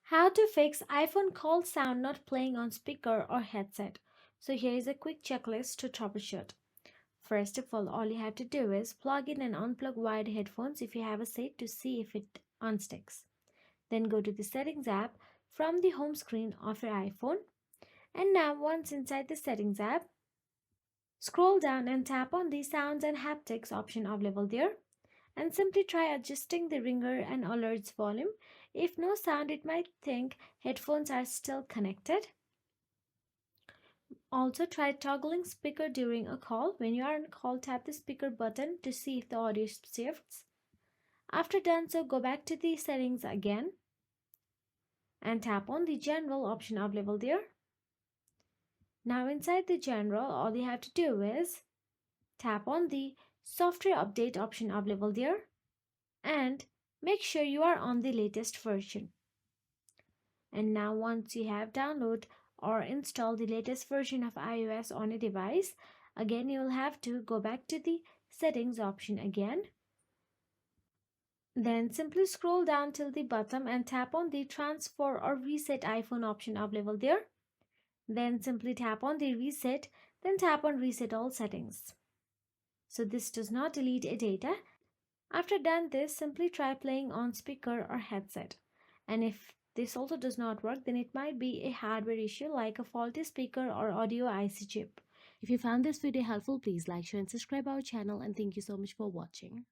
How to fix iPhone call sound not playing on speaker or headset. So here is a quick checklist to troubleshoot. First of all you have to do is plug in and unplug wired headphones if you have a set to see if it unsticks. Then go to the settings app from the home screen of your iPhone. And now once inside the settings app, scroll down and tap on the sounds and haptics option available there. And simply try adjusting the ringer and alerts volume. If no sound, it might think headphones are still connected. Also try toggling speaker during a call. When you are on call, tap the speaker button to see if the audio shifts. After done so, go back to the settings again and tap on the general option available there. Now inside the general, all you have to do is tap on the software update option available there and make sure you are on the latest version. And now once you have downloaded or installed the latest version of iOS on a device, again you will have to go back to the settings option again. Then simply scroll down till the bottom and tap on the transfer or reset iPhone option available there. Then simply tap on the reset, then tap on reset all settings. So this does not delete a data. After done this, simply try playing on speaker or headset. And if this also does not work, then it might be a hardware issue like a faulty speaker or audio IC chip. If you found this video helpful, please like, share and subscribe our channel, and thank you so much for watching.